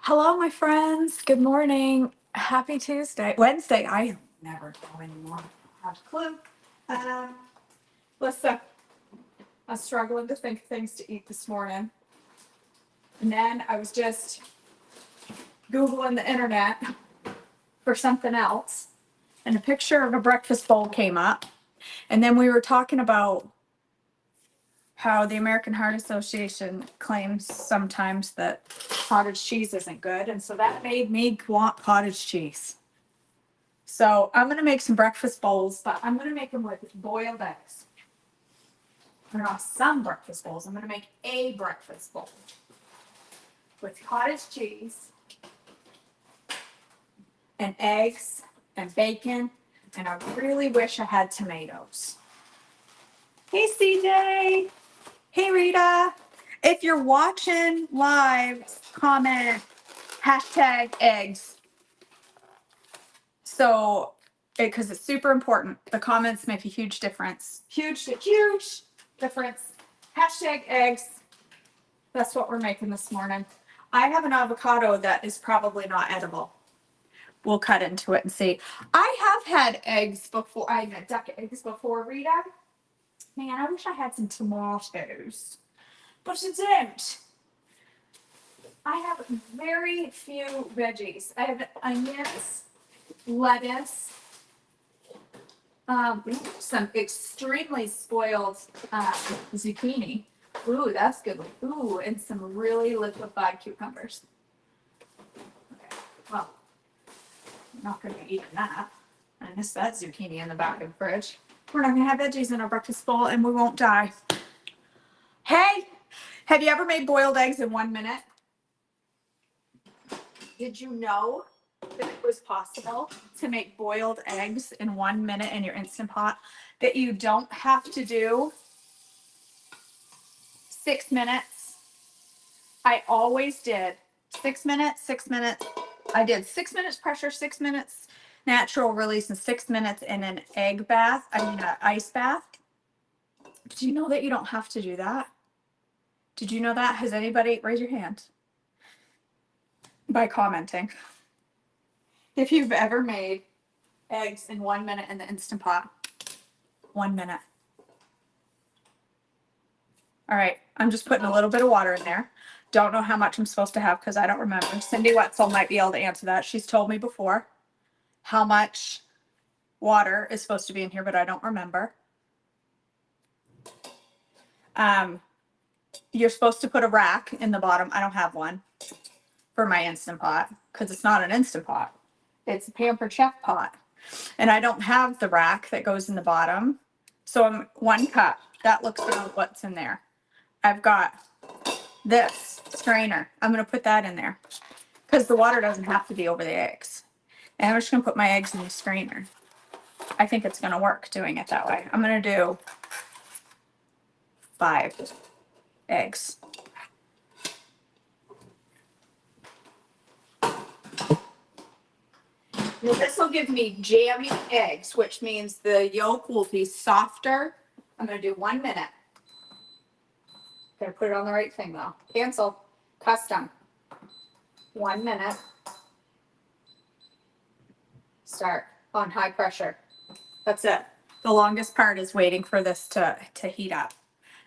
Hello, my friends. Good morning. Happy Tuesday. Wednesday. I never know anymore. I have a clue. Um, listen, I was struggling to think of things to eat this morning. And then I was just Googling the internet for something else. And a picture of a breakfast bowl came up. And then we were talking about how the American Heart Association claims sometimes that cottage cheese isn't good. And so that made me want cottage cheese. So I'm going to make some breakfast bowls, but I'm going to make them with boiled eggs. Or not some breakfast bowls. I'm going to make a breakfast bowl with cottage cheese and eggs and bacon. And I really wish I had tomatoes. Hey, CJ. Hey, Rita. If you're watching live, comment #eggs. So, because it's super important. The comments make a huge difference. Huge difference. #eggs. That's what we're making this morning. I have an avocado that is probably not edible. We'll cut into it and see. I have had eggs before. I had duck eggs before, Rita. Man, I wish I had some tomatoes. But I don't. I have very few veggies. I have onions, lettuce, some extremely spoiled zucchini. Ooh, that's good. Ooh, and some really liquefied cucumbers. Okay, well, I'm not going to be eating that. I miss that zucchini in the back of the fridge. We're not going to have veggies in our breakfast bowl and we won't die. Hey, have you ever made boiled eggs in 1 minute? Did you know that it was possible to make boiled eggs in 1 minute in your Instant Pot? That you don't have to do 6 minutes. I always did 6 minutes, 6 minutes. I did 6 minutes pressure, 6 minutes natural release, and 6 minutes in an egg bath. I mean, an ice bath. Did you know that you don't have to do that? Did you know that? Has anybody, raise your hand by commenting, if you've ever made eggs in 1 minute in the Instant Pot. 1 minute. All right, I'm just putting a little bit of water in there. Don't know how much I'm supposed to have because I don't remember. Cindy Wetzel might be able to answer that. She's told me before how much water is supposed to be in here, but I don't remember. You're supposed to put a rack in the bottom. I don't have one for my Instant Pot because it's not an Instant Pot. It's a Pampered Chef pot. And I don't have the rack that goes in the bottom. So I'm 1 cup. That looks like what's in there. I've got this strainer. I'm going to put that in there because the water doesn't have to be over the eggs. And I'm just going to put my eggs in the strainer. I think it's going to work doing it that way. I'm going to do 5 eggs. Now this will give me jammy eggs, which means the yolk will be softer. I'm going to do 1 minute. Gotta put it on the right thing though. Cancel. Custom. 1 minute. Start on high pressure. That's it. The longest part is waiting for this to heat up.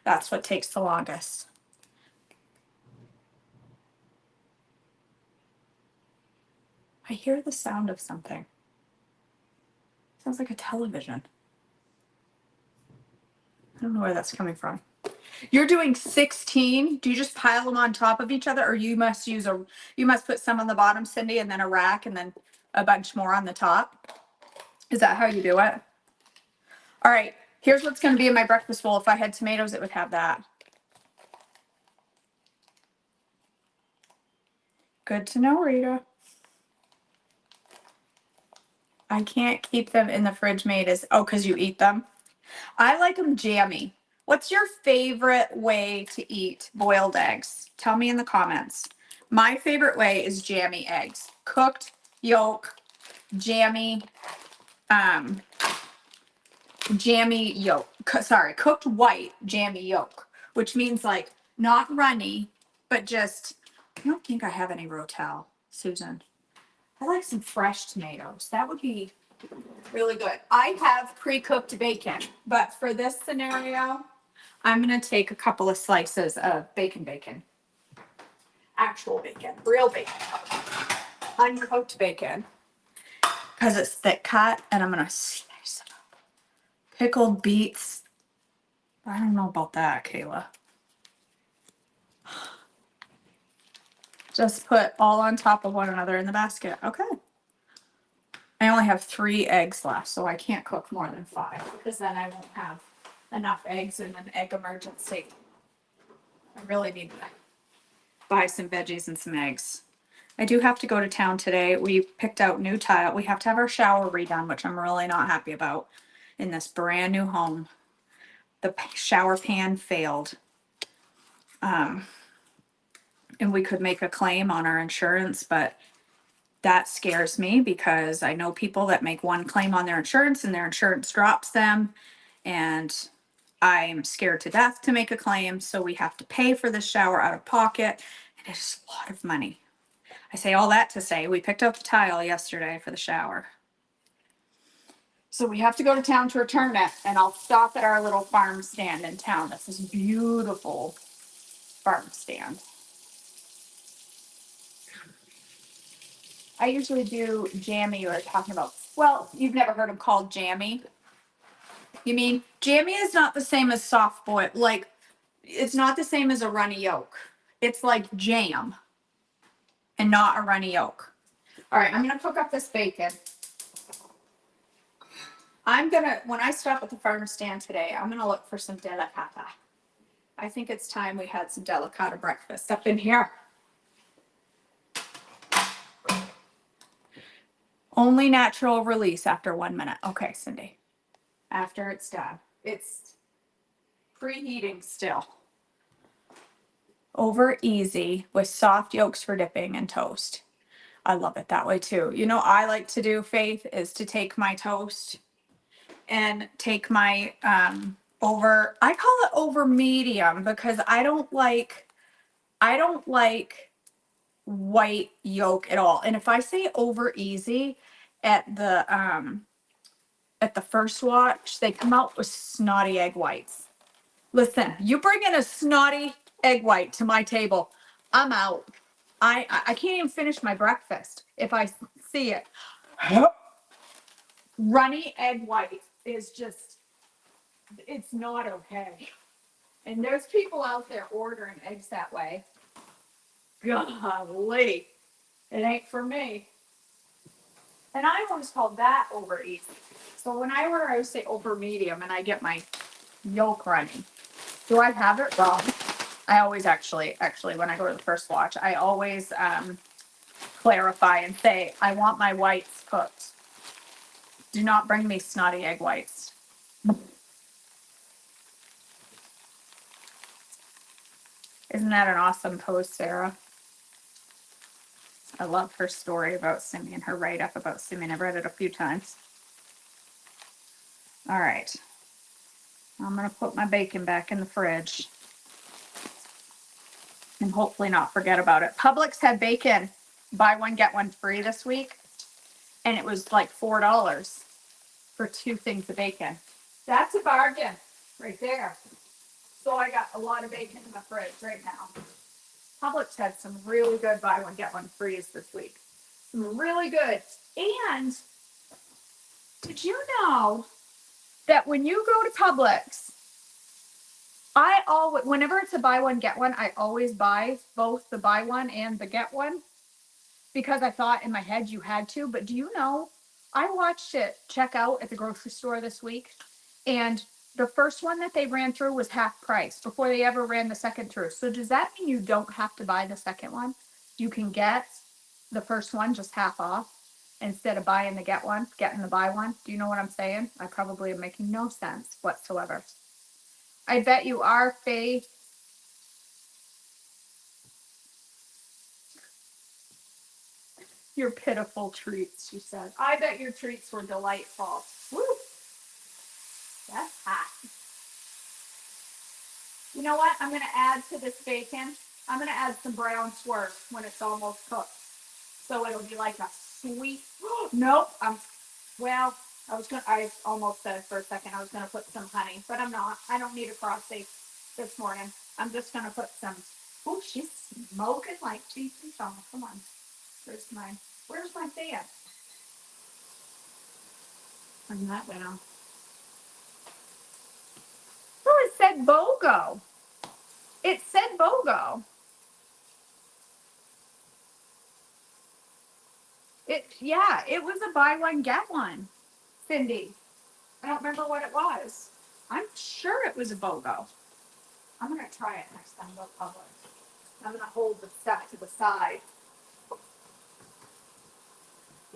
That's what takes the longest. I hear the sound of something. Sounds like a television. I don't know where that's coming from. You're doing 16. Do you just pile them on top of each other, or you must put some on the bottom, Cindy, and then a rack, and then a bunch more on the top? Is that how you do it? All right. Here's what's going to be in my breakfast bowl. If I had tomatoes, it would have that. Good to know, Rita. I can't keep them in the fridge made as, because you eat them. I like them jammy. What's your favorite way to eat boiled eggs? Tell me in the comments. My favorite way is jammy eggs. Cooked yolk, jammy yolk. Sorry, cooked white jammy yolk, which means like not runny, but just don't think I have any Rotel, Susan. I like some fresh tomatoes. That would be really good. I have pre-cooked bacon, but for this scenario, I'm gonna take a couple of slices of bacon. Actual bacon, real bacon, uncooked bacon. Because it's thick cut, and I'm gonna slice it up. Pickled beets. I don't know about that, Kayla. Just put all on top of one another in the basket. Okay. I only have 3 eggs left, so I can't cook more than 5 because then I won't have enough eggs in an egg emergency. I really need to buy some veggies and some eggs. I do have to go to town today. We picked out new tile. We have to have our shower redone, which I'm really not happy about in this brand new home. The shower pan failed. And we could make a claim on our insurance, but that scares me because I know people that make one claim on their insurance and their insurance drops them. And I'm scared to death to make a claim. So we have to pay for the shower out of pocket. And it's a lot of money. I say all that to say we picked up the tile yesterday for the shower. So we have to go to town to return it. And I'll stop at our little farm stand in town. This is beautiful farm stand. I usually do jammy you were talking about. Well, you've never heard them called jammy. You mean jammy is not the same as soft boil. Like, it's not the same as a runny yolk. It's like jam and not a runny yolk. All right, I'm going to cook up this bacon. When I stop at the farmer's stand today, I'm going to look for some delicata. I think it's time we had some delicata breakfast up in here. Only natural release after 1 minute. Okay, Cindy. After it's done. It's preheating still. Over easy with soft yolks for dipping and toast. I love it that way too. You know, I like to do, Faith, is to take my toast and take my I call it over medium because I don't like white yolk at all. And if I say over easy at the First Watch, they come out with snotty egg whites. Listen, you bring in a snotty egg white to my table, I'm out. I can't even finish my breakfast if I see it. Runny egg white is just, it's not okay. And there's people out there ordering eggs that way. Golly, it ain't for me. And I always called that over easy. So when I order, I would say over medium, and I get my yolk runny. Do I have it wrong? I always actually, when I go to the First Watch, I always clarify and say, I want my whites cooked. Do not bring me snotty egg whites. Isn't that an awesome post, Sarah? I love her story about Simeon, her write-up about Simeon. I've read it a few times. All right. I'm going to put my bacon back in the fridge and hopefully not forget about it. Publix had bacon, buy one, get one free this week. And it was like $4 for 2 things of bacon. That's a bargain right there. So I got a lot of bacon in the fridge right now. Publix had some really good buy one, get one frees this week. Some really good. And did you know that when you go to Publix, whenever it's a buy one, get one, I always buy both the buy one and the get one because I thought in my head you had to. But do you know, I watched it check out at the grocery store this week, and the first one that they ran through was half price before they ever ran the second through. So does that mean you don't have to buy the second one? You can get the first one just half off instead of buying the getting the buy one. Do you know what I'm saying? I probably am making no sense whatsoever. I bet you are, Faith. Your pitiful treats, she said. I bet your treats were delightful. Woo! That's hot. You know what? I'm going to add to this bacon I'm gonna add some brown swerve when it's almost cooked. So it'll be like a sweet, nope, well, I almost said it for a second, I was gonna put some honey, but I'm not. I don't need a frosty this morning. I'm just gonna put some, oh, she's smoking like cheese and song. Come on. Where's my fan? Turn that down. Oh, it said BOGO. It said BOGO. It was a buy one, get one, Cindy. I don't remember what it was. I'm sure it was a BOGO. I'm gonna try it next time go public. I'm gonna hold the stuff to the side.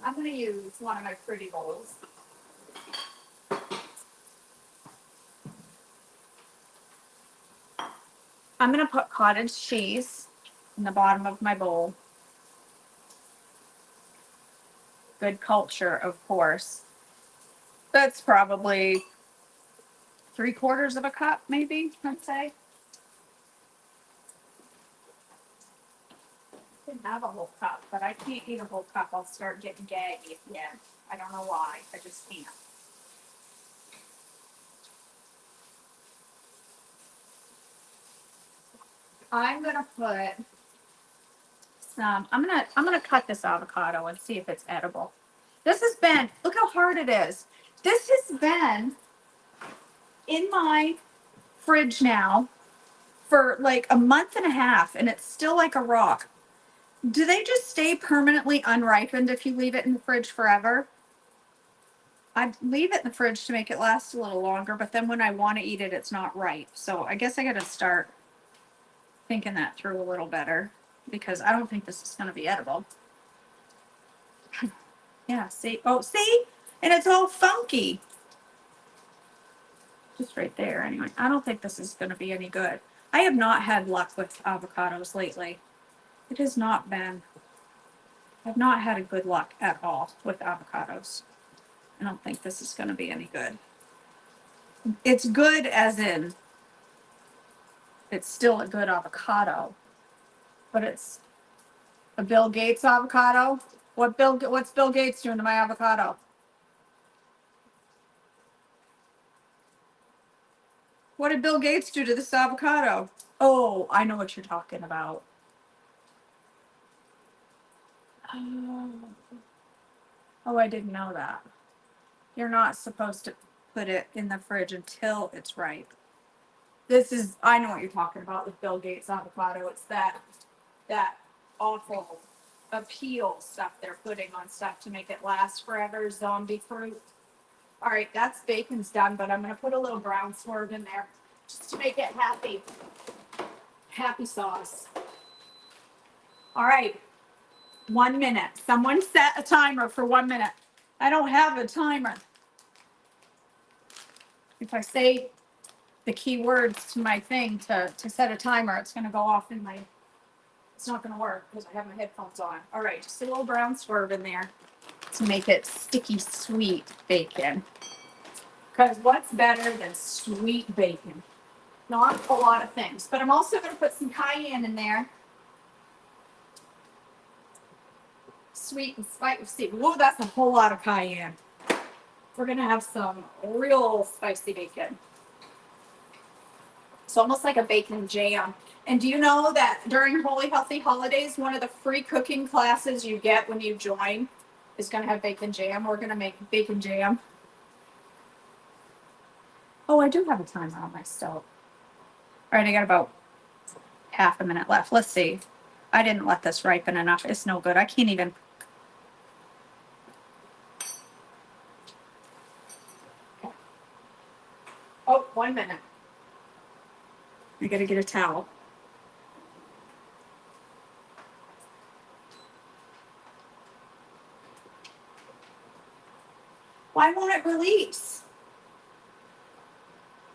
I'm gonna use one of my pretty bowls. I'm gonna put cottage cheese in the bottom of my bowl. Good culture, of course. That's probably 3/4 of a cup, maybe, I'd say. Didn't have a whole cup, but I can't eat a whole cup. I'll start getting gaggy again. I don't know why. I just can't. I'm gonna put some. I'm gonna cut this avocado and see if it's edible. This has been. Look how hard it is. This has been in my fridge now for like a month and a half, and it's still like a rock. Do they just stay permanently unripened if you leave it in the fridge forever? I leave it in the fridge to make it last a little longer, but then when I want to eat it, it's not ripe. So I guess I got to start thinking that through a little better because I don't think this is going to be edible. Yeah, see? Oh, see? And it's all funky. Just right there, anyway. I don't think this is going to be any good. I have not had luck with avocados lately. It has not been. I've not had a good luck at all with avocados. I don't think this is going to be any good. It's good as in it's still a good avocado, but it's a Bill Gates avocado. What's Bill Gates doing to my avocado? What did Bill Gates do to this avocado? Oh, I know what you're talking about. Oh, I didn't know that. You're not supposed to put it in the fridge until it's ripe. I know what you're talking about with Bill Gates avocado. It's that awful appeal stuff they're putting on stuff to make it last forever, zombie fruit. All right, that's bacon's done, but I'm gonna put a little brown swerve in there just to make it happy. Happy sauce. All right, 1 minute. Someone set a timer for 1 minute. I don't have a timer. If I say the key words to my thing to set a timer, it's gonna go off in my, it's not gonna work because I have my headphones on. All right, just a little brown swerve in there to make it sticky sweet bacon. Because what's better than sweet bacon? Not a lot of things, but I'm also gonna put some cayenne in there. Sweet and spicy. Whoa, that's a whole lot of cayenne. We're gonna have some real spicy bacon. It's almost like a bacon jam. And do you know that during Holy Healthy Holidays, one of the free cooking classes you get when you join is gonna have bacon jam. We're gonna make bacon jam. Oh, I do have a timer on my stove. All right, I got about half a minute left. Let's see. I didn't let this ripen enough. It's no good. I can't even. Oh, 1 minute. I gotta get a towel. Why won't it release?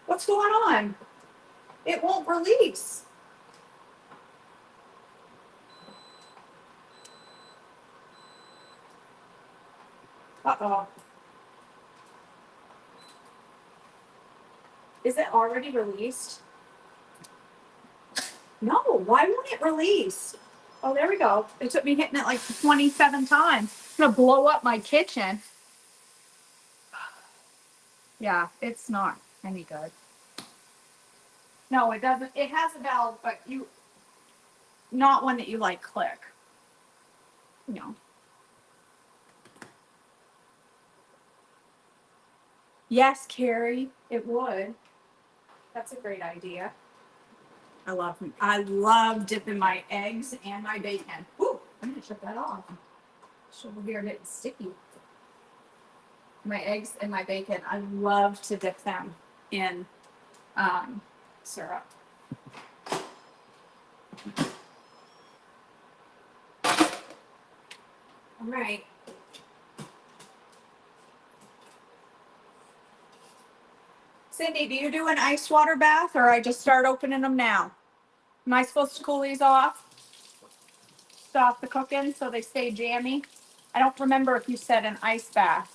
What's going on? It won't release. Uh-oh. Is it already released? No. why won't it release? Oh, there we go. It took me hitting it like 27 times. It's gonna blow up my kitchen. Yeah, it's not any good. No, it doesn't. It has a valve, but not one that you like click. No. Yes, Carrie, it would. That's a great idea. I love dipping my eggs and my bacon. Ooh, I'm gonna shut that off. It's over here getting sticky. My eggs and my bacon, I love to dip them in syrup. All right. Cindy, do you do an ice water bath or I just start opening them now? Am I supposed to cool these off? Stop the cooking so they stay jammy? I don't remember if you said an ice bath.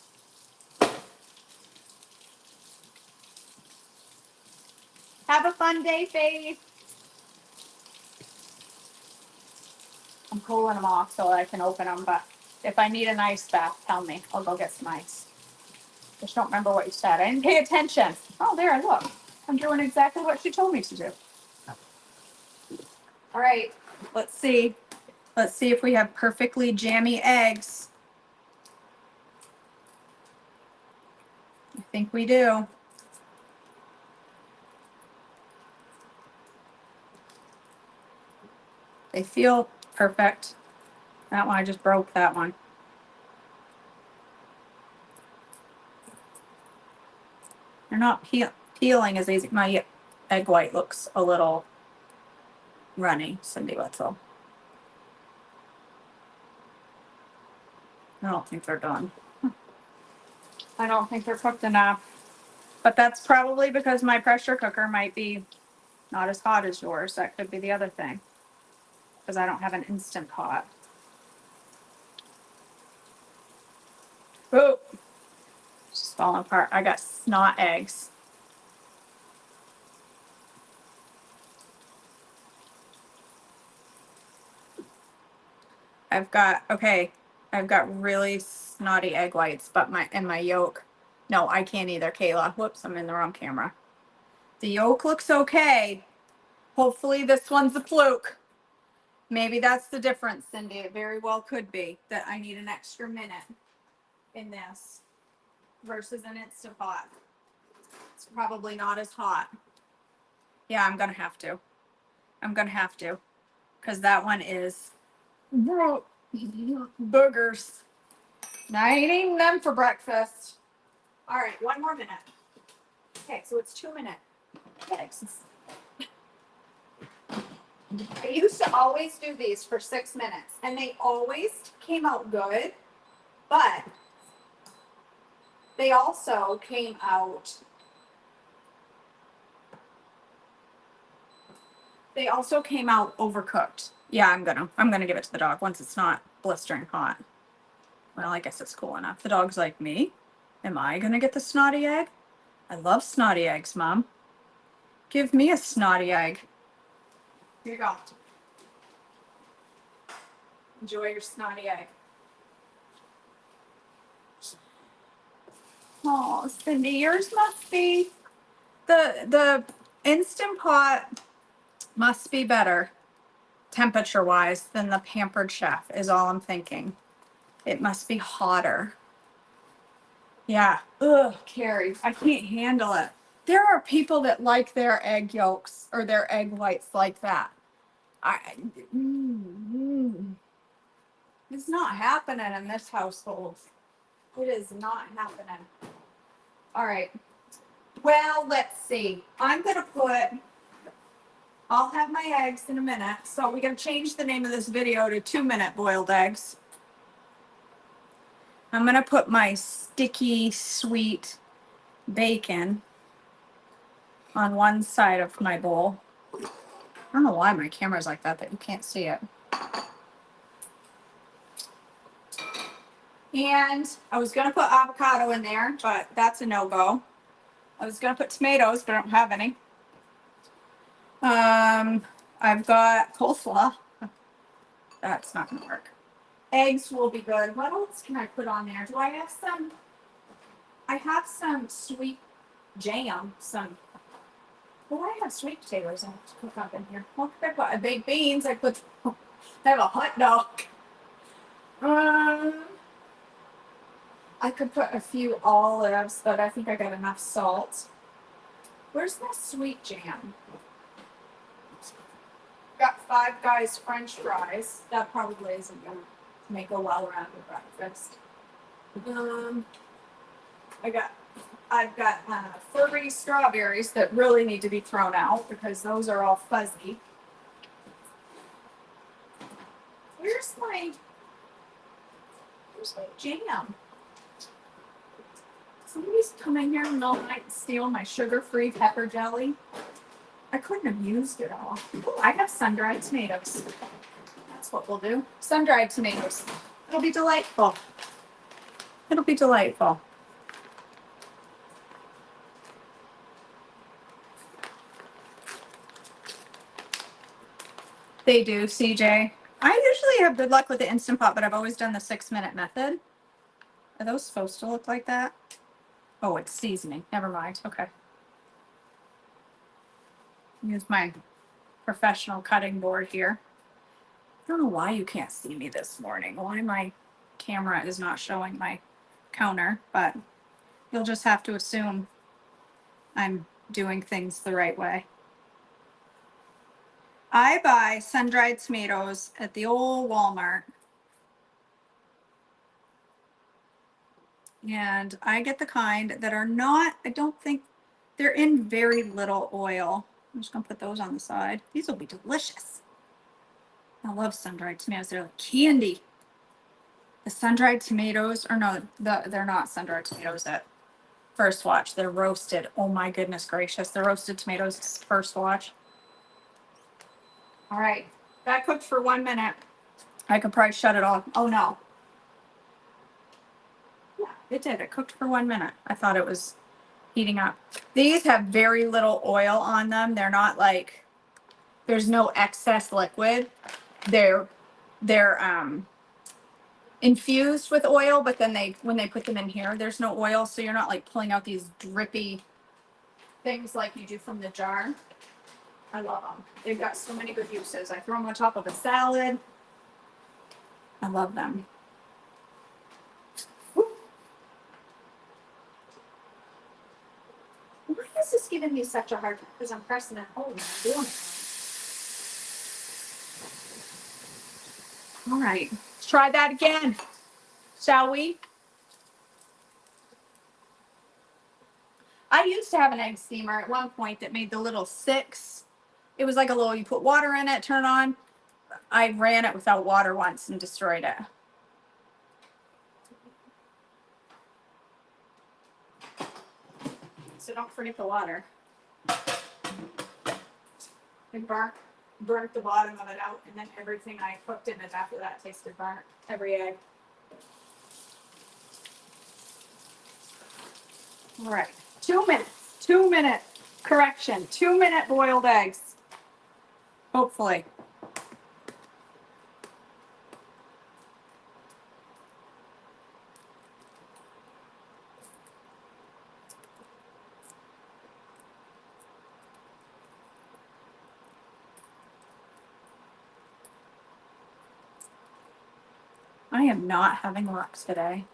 Have a fun day, Faith. I'm cooling them off so I can open them, but if I need an ice bath, tell me. I'll go get some ice. Just don't remember what you said. I didn't pay attention. Oh, there, look. I'm doing exactly what she told me to do. All right, let's see. Let's see if we have perfectly jammy eggs. I think we do. They feel perfect. That one, I just broke that one. They're not peeling as easy. My egg white looks a little runny, Cindy Wetzel. I don't think they're done. I don't think they're cooked enough. But that's probably because my pressure cooker might be not as hot as yours. That could be the other thing. Because I don't have an Instant Pot. Oh, it's just falling apart. I got snot eggs. I've got really snotty egg whites, but my yolk. No, I can't either, Kayla. Whoops, I'm in the wrong camera. The yolk looks okay. Hopefully this one's a fluke. Maybe that's the difference, Cindy. It very well could be that I need an extra minute in this versus an Instant Pot. It's probably not as hot. Yeah, I'm gonna have to. Because that one is boogers. Not eating them for breakfast. All right, one more minute. Okay, so it's 2 minutes. Eggs. I used to always do these for 6 minutes, and they always came out good, but they also came out overcooked. Yeah, I'm gonna give it to the dog once it's not blistering hot. Well, I guess it's cool enough. The dog's like, me? Am I gonna get the snotty egg? I love snotty eggs, Mom. Give me a snotty egg. Here you go. Enjoy your snotty egg. Oh, Cindy, yours must be the Instant Pot must be better temperature wise than the Pampered Chef is all I'm thinking. It must be hotter. Yeah. Ugh, Carrie, I can't handle it. There are people that like their egg yolks or their egg whites like that. It's not happening in this household. It is not happening. All right. Well, let's see. I'll have my eggs in a minute. So we're going to change the name of this video to 2-minute boiled eggs. I'm going to put my sticky, sweet bacon on one side of my bowl. I don't know why my camera's like that you can't see it. And I was going to put avocado in there, but that's a no-go. I was going to put tomatoes, but I don't have any. I've got coleslaw. That's not gonna work. Eggs will be good. What else can I put on there? Do I have some? I have some sweet jam. Well, I have sweet potatoes I have to cook up in here. Well, I put baked beans. I have a hot dog. I could put a few olives, but I think I got enough salt. Where's my sweet jam? Got Five Guys French fries. That probably isn't gonna make a well-rounded breakfast. I've got furry strawberries that really need to be thrown out because those are all fuzzy. Where's my jam? Somebody's coming here in the middle of the night and steal my sugar-free pepper jelly. I couldn't have used it all. Ooh, I have sun-dried tomatoes. That's what we'll do. Sun-dried tomatoes. It'll be delightful. It'll be delightful. They do, CJ. I usually have good luck with the Instant Pot, but I've always done the 6-minute method. Are those supposed to look like that? Oh, it's seasoning. Never mind. Okay. Use my professional cutting board here. I don't know why you can't see me this morning. Why my camera is not showing my counter, but you'll just have to assume I'm doing things the right way. I buy sun-dried tomatoes at the old Walmart. And I get the kind that are not, I don't think, they're in very little oil. I'm just gonna put those on the side. These will be delicious. I love sun-dried tomatoes. They're like candy. The sun-dried tomatoes, or no, they're not sun-dried tomatoes at First Watch. They're roasted. Oh my goodness gracious. The roasted tomatoes First Watch. All right, that cooked for 1 minute. I could probably shut it off. Oh no. Yeah, it did. It cooked for 1 minute. I thought it was heating up. These have very little oil on them. They're not like, there's no excess liquid. They're infused with oil, but then when they put them in here, there's no oil, so you're not like pulling out these drippy things like you do from the jar. I love them. They've got so many good uses. I throw them on top of a salad. I love them. Why is this giving me such a hard time? Because I'm pressing it home and I'm doing it. All right, let's try that again. Shall we? I used to have an egg steamer at one point that made the little 6. It was like a little, you put water in it, turn it on. I ran it without water once and destroyed it. So don't forget the water. It burnt the bottom of it out, and then everything I cooked in it after that tasted burnt. Every egg. All right, 2 minutes. 2 minute correction. 2 minute boiled eggs. Hopefully. I am not having luck today.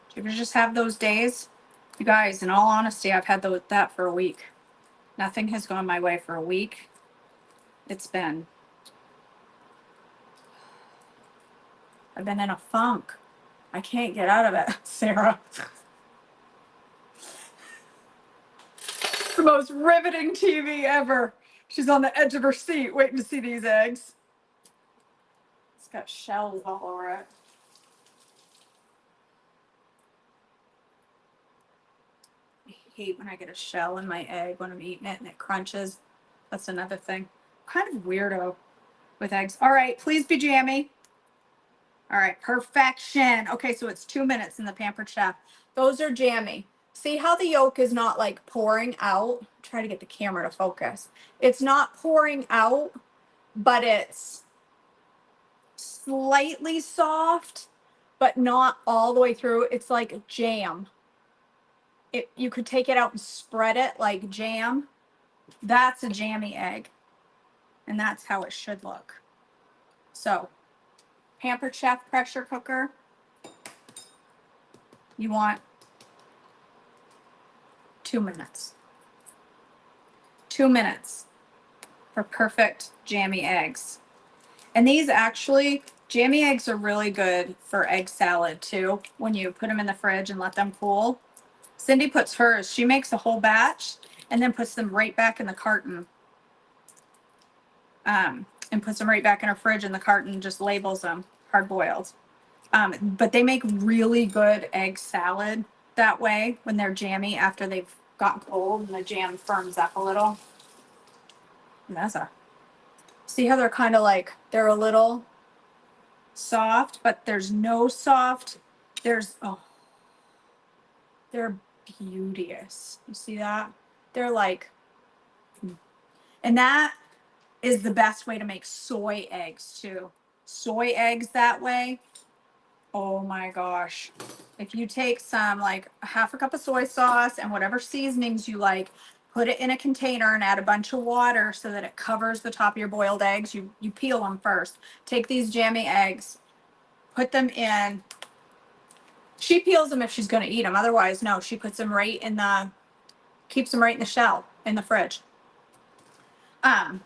Do you ever just have those days? You guys, in all honesty, I've had that for a week. Nothing has gone my way for a week. I've been in a funk. I can't get out of it, Sarah. The most riveting TV ever. She's on the edge of her seat waiting to see these eggs. It's got shells all over it. I hate when I get a shell in my egg when I'm eating it and it crunches. That's another thing. I'm kind of weirdo with eggs. All right, please be jammy. All right, perfection. Okay, so it's 2 minutes in the Pampered Chef. Those are jammy. See how the yolk is not like pouring out? Try to get the camera to focus. It's not pouring out but it's slightly soft, but not all the way through. It's like jam. You could take it out and spread it like jam. That's a jammy egg. And that's how it should look. So, Pampered Chef pressure cooker. You want 2 minutes. 2 minutes for perfect jammy eggs. And these actually, jammy eggs are really good for egg salad too, when you put them in the fridge and let them cool. Cindy puts hers, she makes a whole batch and then puts them right back in the carton. And puts them right back in her fridge, and the carton just labels them hard boiled. But they make really good egg salad that way when they're jammy after they've gotten cold and the jam firms up a little. See how they're kind of like, they're a little soft, but there's no soft. They're beauteous. You see that? They're like, and that is the best way to make soy eggs too. Soy eggs that way. Oh my gosh. If you take some, like half a cup of soy sauce and whatever seasonings you like, put it in a container and add a bunch of water so that it covers the top of your boiled eggs. You peel them first. Take these jammy eggs, put them in. She peels them if she's going to eat them. Otherwise, no, she puts them right in keeps them right in the shell in the fridge. I'm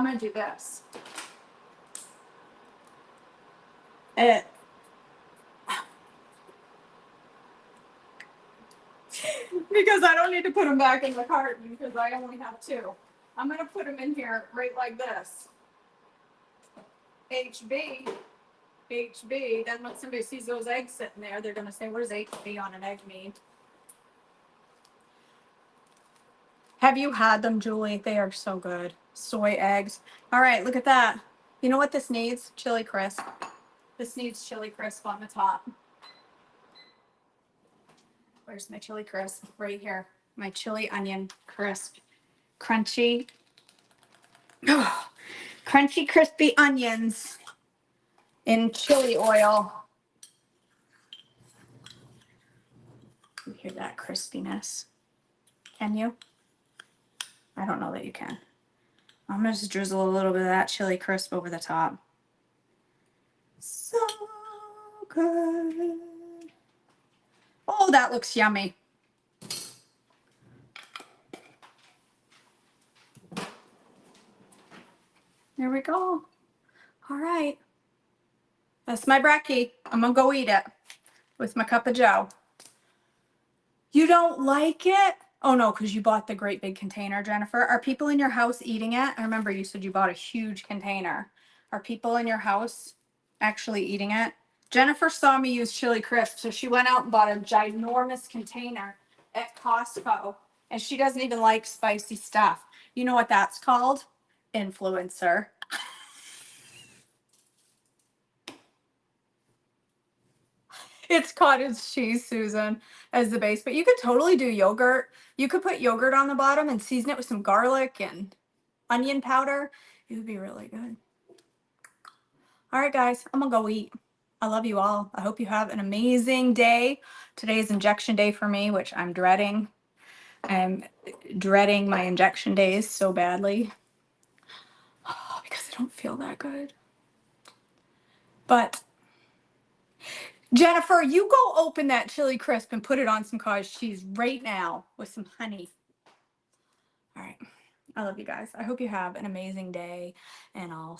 going to do this. Because I don't need to put them back in the carton because I only have 2. I'm going to put them in here right like this. HB. Then when somebody sees those eggs sitting there, they're going to say, what does HB on an egg mean? Have you had them, Julie? They are so good. Soy eggs. All right, look at that. You know what this needs? Chili crisp. This needs chili crisp on the top. Where's my chili crisp? Right here. My chili onion crisp. Crunchy. Oh, crunchy, crispy onions in chili oil. You hear that crispiness? Can you? I don't know that you can. I'm going to just drizzle a little bit of that chili crisp over the top. So good. Oh, that looks yummy. There we go. All right. That's my brekkie. I'm going to go eat it with my cup of joe. You don't like it? Oh, no, because you bought the great big container, Jennifer. Are people in your house eating it? I remember you said you bought a huge container. Are people in your house actually eating it? Jennifer saw me use chili crisp, so she went out and bought a ginormous container at Costco, and she doesn't even like spicy stuff. You know what that's called? Influencer. It's cottage cheese, Susan, as the base, but you could totally do yogurt. You could put yogurt on the bottom and season it with some garlic and onion powder. It would be really good. All right, guys, I'm gonna go eat. I love you all. I hope you have an amazing day. Today's injection day for me, which I'm dreading. I'm dreading my injection days so badly because I don't feel that good. But Jennifer, you go open that chili crisp and put it on some cottage cheese right now with some honey. All right. I love you guys. I hope you have an amazing day, and I'll